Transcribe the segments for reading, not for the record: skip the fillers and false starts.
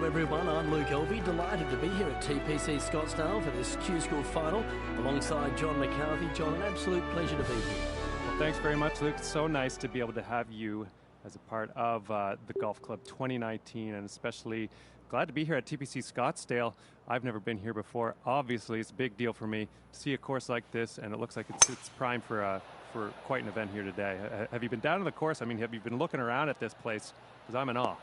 everyone, I'm Luke Elvey, delighted to be here at TPC Scottsdale for this Q School final alongside John McCarthy. John, an absolute pleasure to be here. Well, thanks very much, Luke. It's so nice to be able to have you as a part of the Golf Club 2019, and especially glad to be here at TPC Scottsdale. I've never been here before. Obviously, it's a big deal for me to see a course like this, and it looks like it's prime for quite an event here today. Have you been down to the course? I mean, have you been looking around at this place? Because I'm in awe.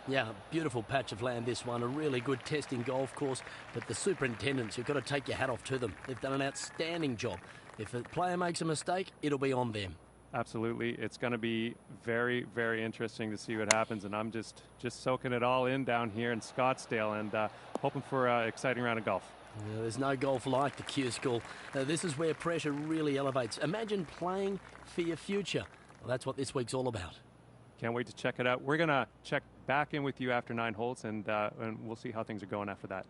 Yeah, beautiful patch of land, this one. A really good testing golf course. But the superintendents, you've got to take your hat off to them. They've done an outstanding job. If a player makes a mistake, it'll be on them. Absolutely. It's going to be very, very interesting to see what happens. And I'm just soaking it all in down here in Scottsdale and hoping for an exciting round of golf. There's no golf like the Q School. This is where pressure really elevates. Imagine playing for your future. Well, that's what this week's all about. Can't wait to check it out. We're going to check back in with you after 9 holes, and we'll see how things are going after that.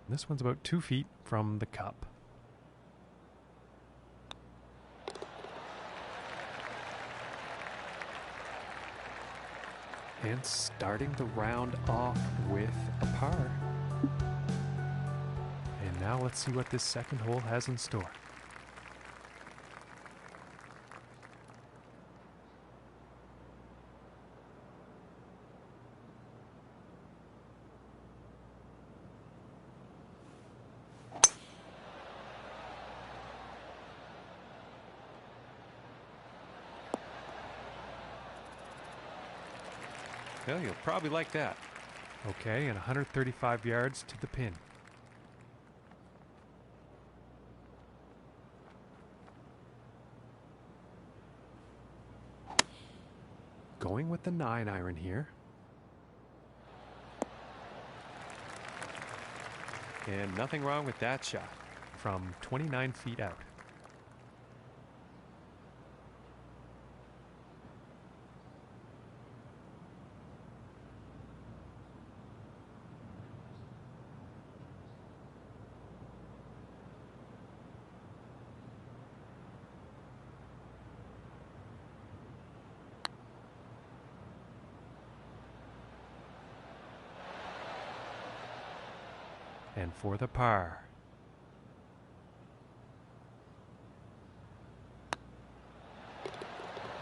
This one's about 2 feet from the cup. And starting the round off with a par. And now let's see what this second hole has in store. Well, you'll probably like that. Okay, and 135 yards to the pin. Going with the 9-iron here. And nothing wrong with that shot. From 29 feet out. And for the par.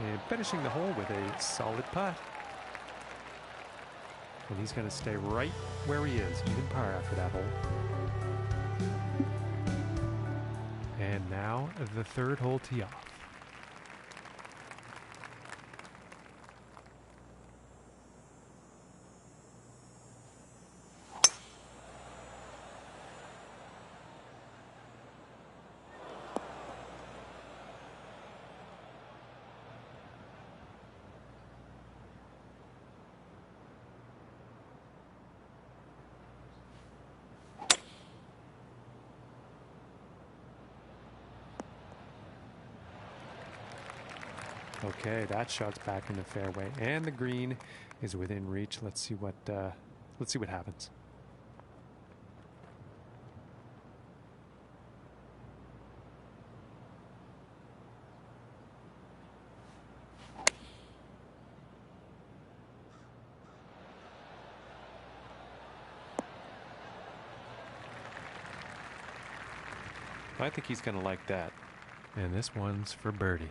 And finishing the hole with a solid putt. And he's going to stay right where he is, even par after that hole. And now the third hole tee off. Okay, that shot's back in the fairway, and the green is within reach. Let's see what happens. I think he's going to like that. And this one's for birdie.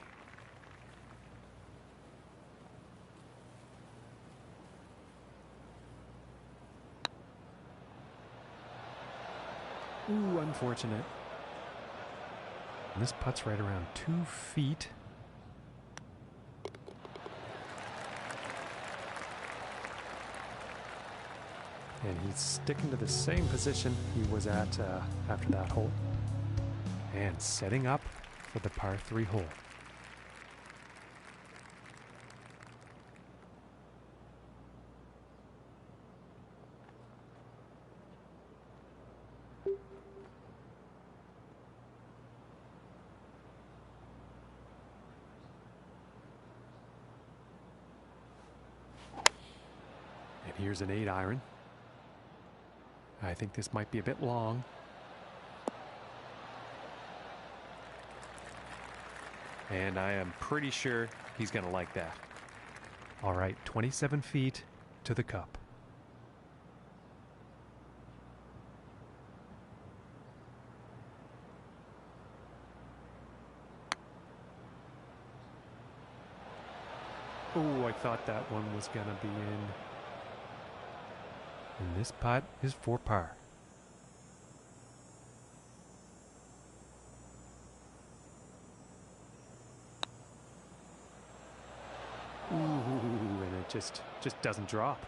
Ooh, unfortunate. And this putt's right around 2 feet. And he's sticking to the same position he was at after that hole. And setting up for the par 3 hole. And here's an 8-iron. I think this might be a bit long. And I am pretty sure he's going to like that. All right, 27 feet to the cup. Oh, I thought that one was going to be in. And this putt is for par. Ooh, and it just doesn't drop.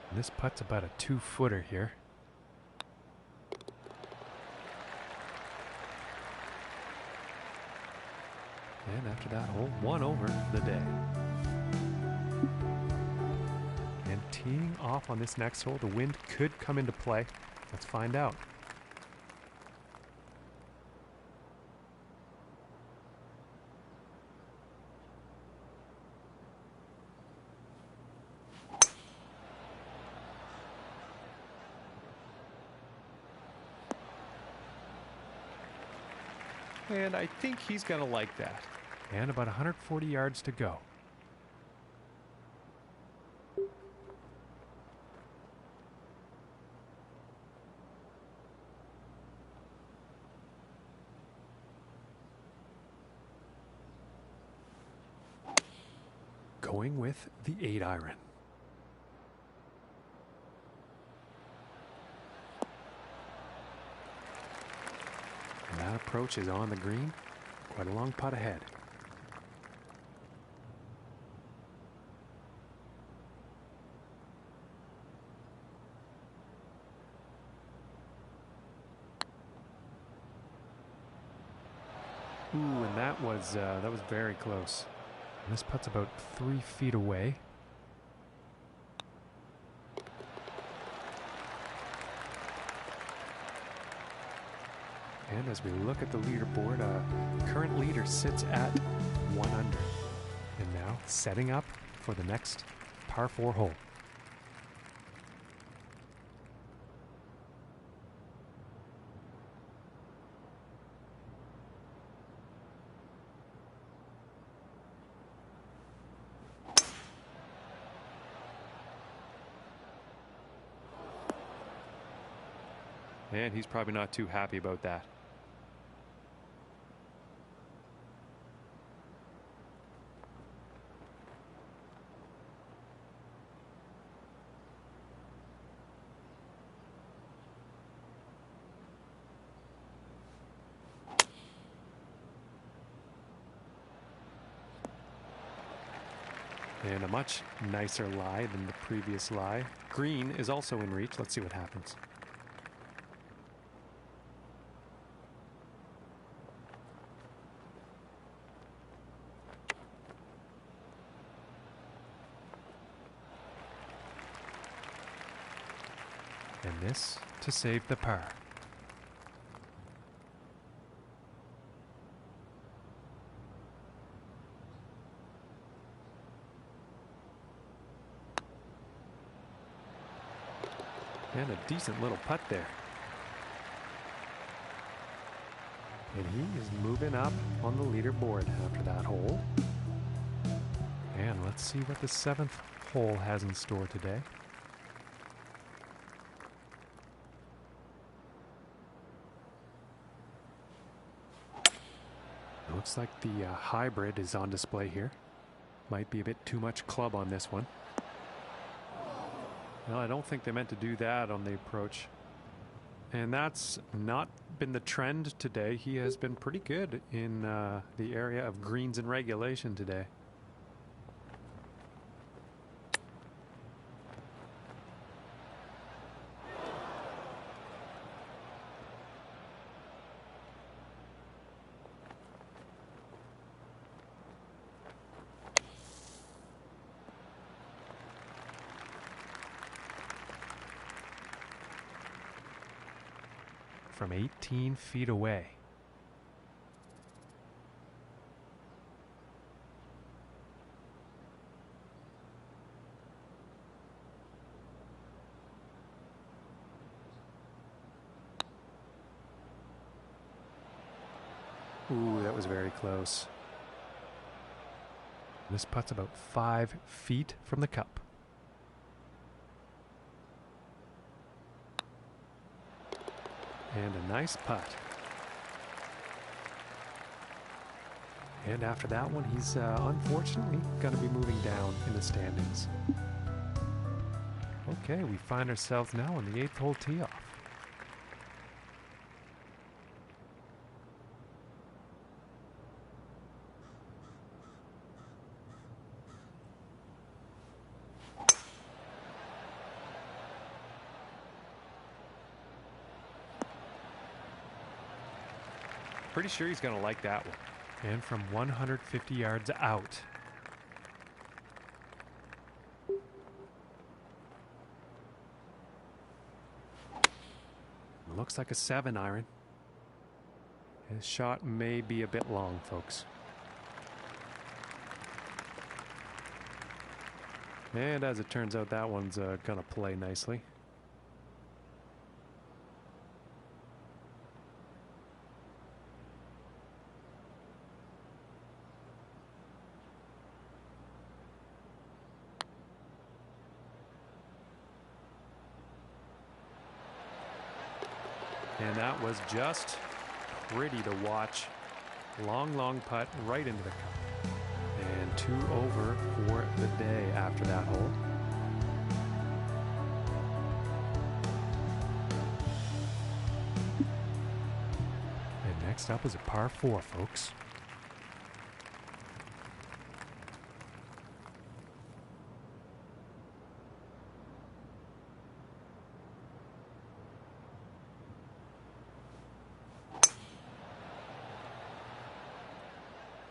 And this putt's about a 2-footer here. And after that hole, 1 over the day. And teeing off on this next hole, the wind could come into play. Let's find out. And I think he's going to like that. And about 140 yards to go. Going with the 8-iron. And that approach is on the green. Quite a long putt ahead. Ooh, and that was very close. And this putt's about 3 feet away. And as we look at the leaderboard, current leader sits at 1 under. And now setting up for the next par 4 hole. And he's probably not too happy about that. And a much nicer lie than the previous lie. Green is also in reach. Let's see what happens. And this to save the par. And a decent little putt there. And he is moving up on the leaderboard after that hole. And let's see what the 7th hole has in store today. Looks like the hybrid is on display here. Might be a bit too much club on this one. No, I don't think they meant to do that on the approach. And that's not been the trend today. He has been pretty good in the area of greens and regulation today. From 18 feet away. Ooh, that was very close. This putt's about 5 feet from the cup. And a nice putt. And after that one, he's unfortunately going to be moving down in the standings. Okay, we find ourselves now on the 8th hole tee off. Pretty sure he's going to like that one. And from 150 yards out. Looks like a 7-iron. His shot may be a bit long, folks. And as it turns out, that one's going to play nicely. And that was just pretty to watch. Long, long putt right into the cup. And 2 over for the day after that hole. And next up is a par 4, folks.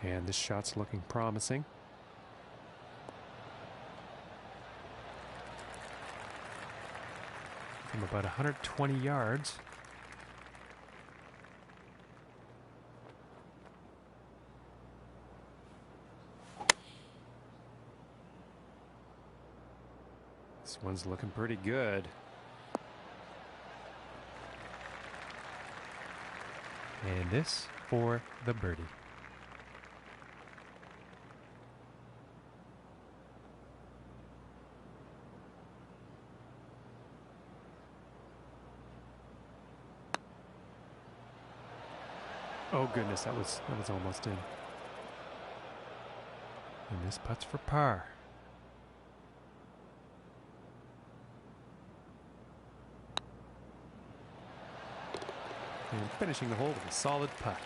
And this shot's looking promising. From about 120 yards. This one's looking pretty good. And this for the birdie. Oh goodness, that was almost in. And this putt's for par. And finishing the hole with a solid putt.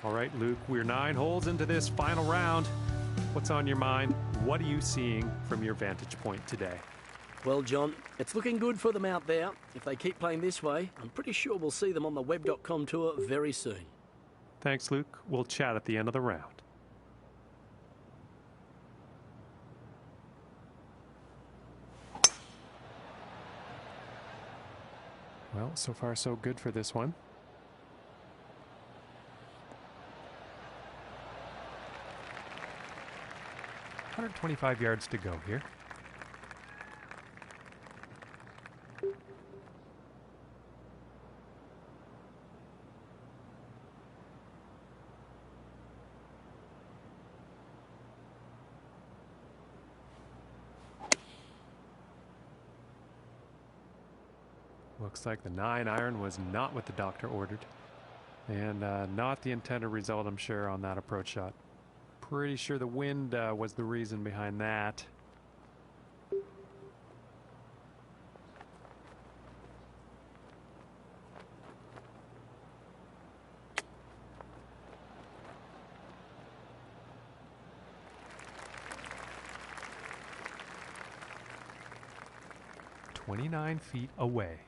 All right, Luke, we're 9 holes into this final round. What's on your mind? What are you seeing from your vantage point today? Well, John, it's looking good for them out there. If they keep playing this way, I'm pretty sure we'll see them on the web.com tour very soon. Thanks, Luke. We'll chat at the end of the round. Well, so far so good for this one. .125 yards to go here. Looks like the 9-iron was not what the doctor ordered. And not the intended result, I'm sure, on that approach shot. Pretty sure the wind was the reason behind that. "29 feet away."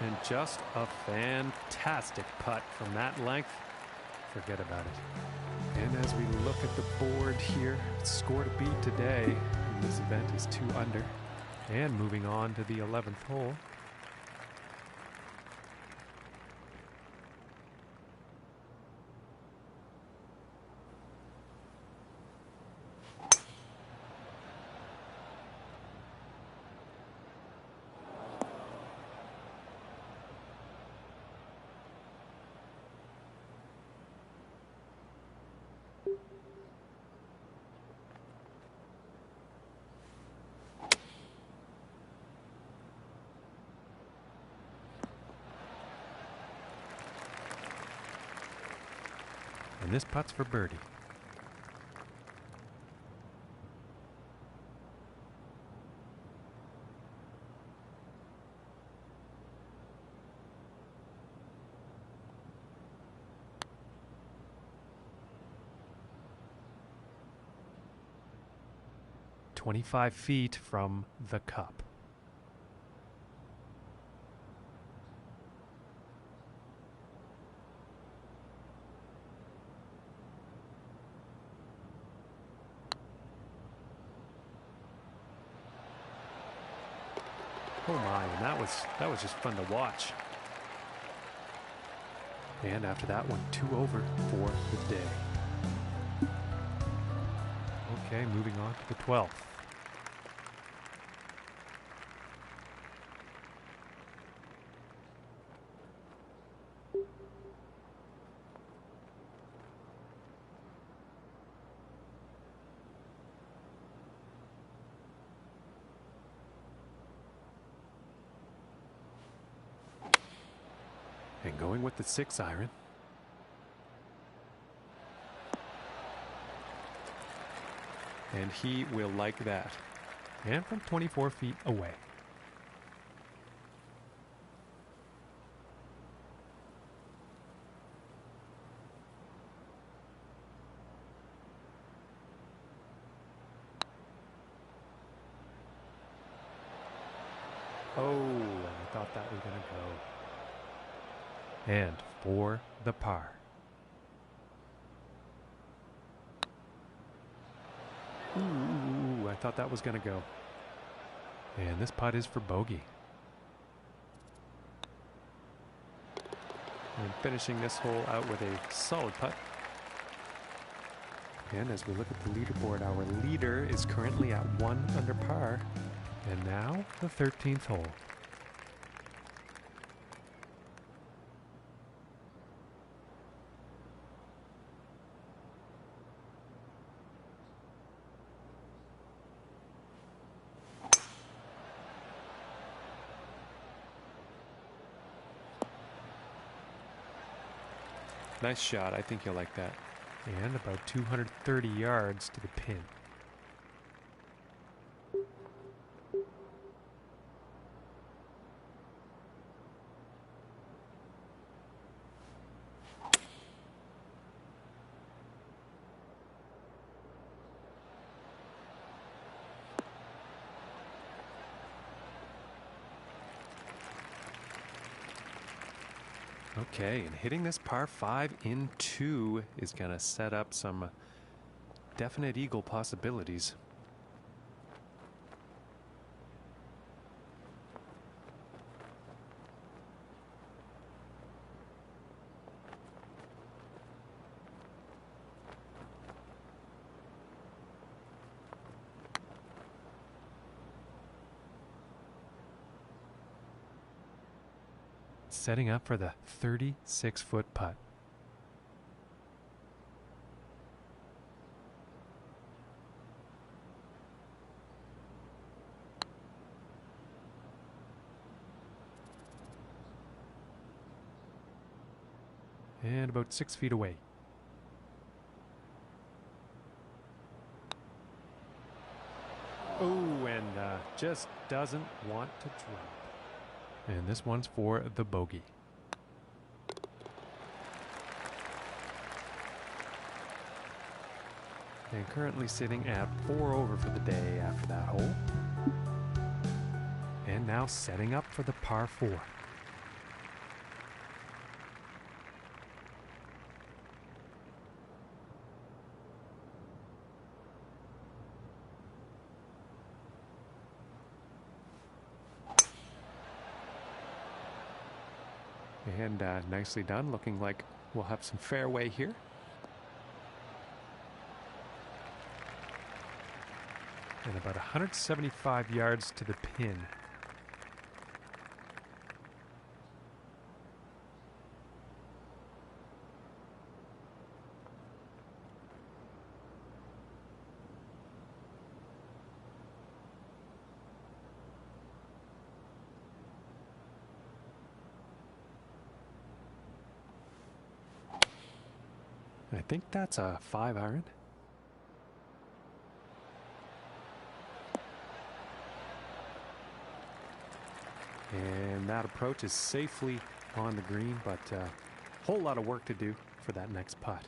And just a fantastic putt from that length. Forget about it. And as we look at the board here, score to beat today in this event is 2 under. And moving on to the 11th hole. And this putt's for birdie. "25 feet from the cup." Oh my, and that was just fun to watch. And after that one, 2 over for the day. Okay, moving on to the 12th. And going with the 6 iron. And he will like that. And from 24 feet away. Oh, I thought that was going to go. And for the par. Ooh, I thought that was going to go. And this putt is for bogey. And finishing this hole out with a solid putt. And as we look at the leaderboard, our leader is currently at 1 under par. And now the 13th hole. Nice shot. I think you'll like that. And about 230 yards to the pin. Okay, and hitting this par 5 in 2 is going to set up some definite eagle possibilities. Setting up for the 36-foot putt. And about 6 feet away. Oh, and just doesn't want to drop. And this one's for the bogey. And currently sitting at 4 over for the day after that hole. And now setting up for the par 4. And nicely done, looking like we'll have some fairway here. And about 175 yards to the pin. I think that's a 5-iron. And that approach is safely on the green, but a whole lot of work to do for that next putt.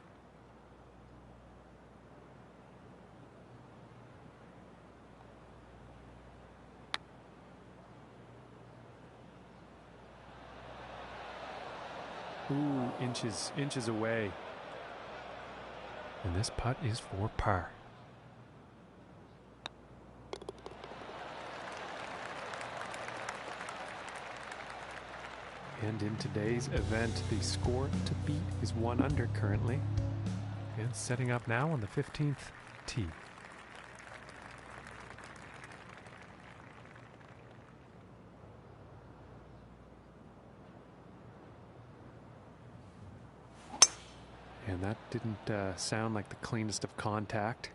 Ooh, inches away. And this putt is for par. And in today's event, the score to beat is 1 under currently. And setting up now on the 15th tee. And that didn't sound like the cleanest of contact.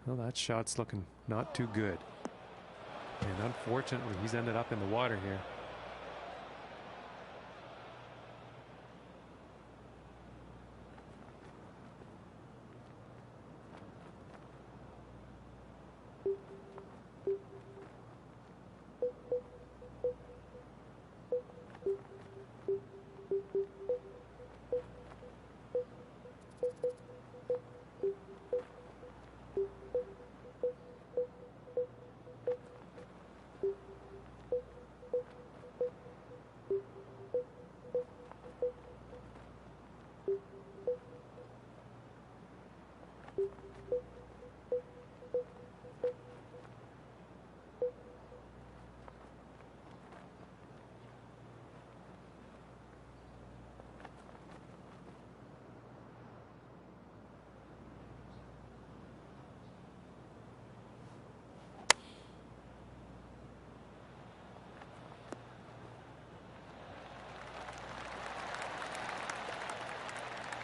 Well, that shot's looking not too good. And unfortunately, he's ended up in the water here.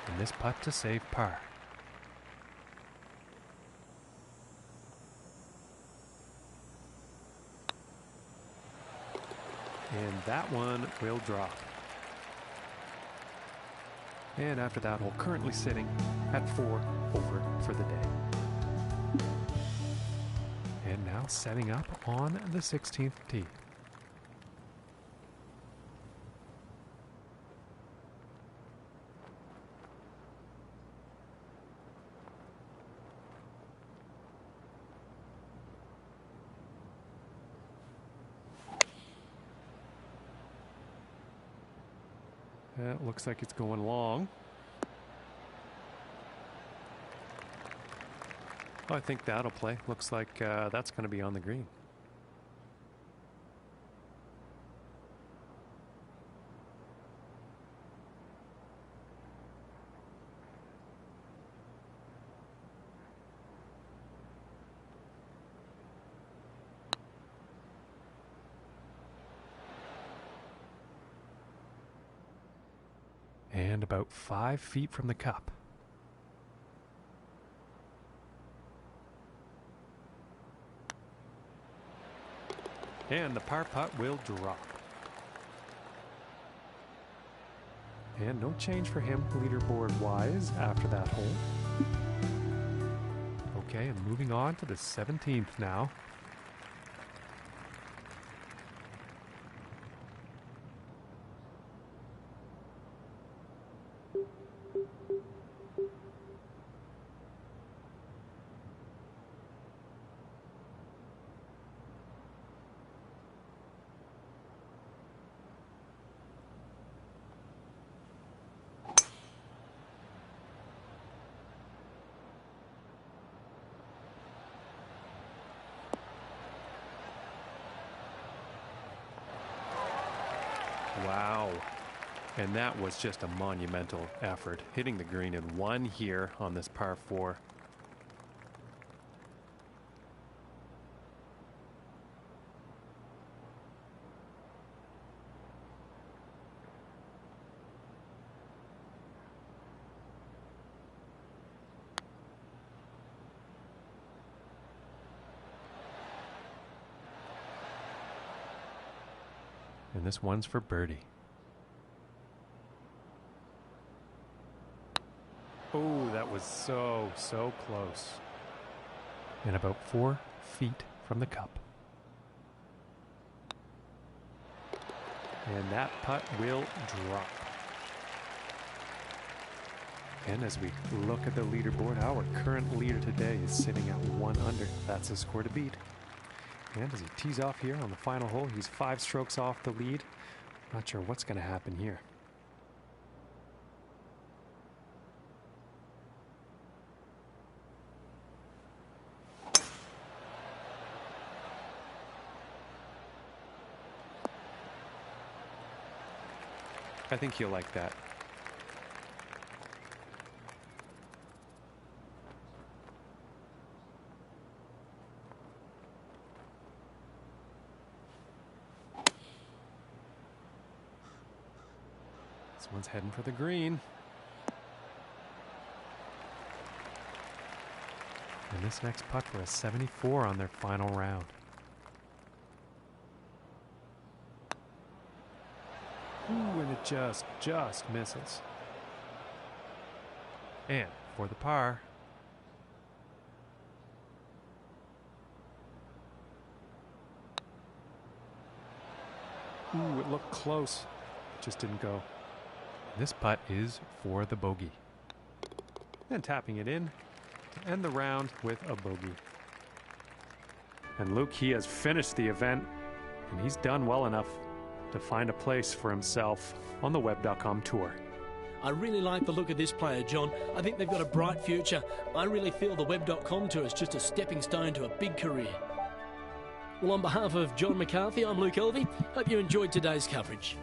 And this putt to save par. And that one will drop. And after that hole, currently sitting at 4 over for the day. And now setting up on the 16th tee. It looks like it's going long. Oh, I think that'll play. Looks like that's going to be on the green. And about 5 feet from the cup. And the par putt will drop. And no change for him leaderboard wise after that hole. Okay, and moving on to the 17th now. Wow. And that was just a monumental effort. Hitting the green in 1 here on this par 4. And this one's for birdie. Oh, that was so close. And about 4 feet from the cup. And that putt will drop. And as we look at the leaderboard, our current leader today is sitting at 1 under. That's his score to beat. And as he tees off here on the final hole, he's 5 strokes off the lead. Not sure what's going to happen here. I think he'll like that. This one's heading for the green. And this next putt for a 74 on their final round. Ooh, and it just misses. And for the par. Ooh, it looked close. Just didn't go. This putt is for the bogey. And tapping it in to end the round with a bogey. And Luke, he has finished the event, and he's done well enough to find a place for himself on the Web.com tour. I really like the look of this player, John. I think they've got a bright future. I really feel the Web.com tour is just a stepping stone to a big career. Well, on behalf of John McCarthy, I'm Luke Elvey. Hope you enjoyed today's coverage.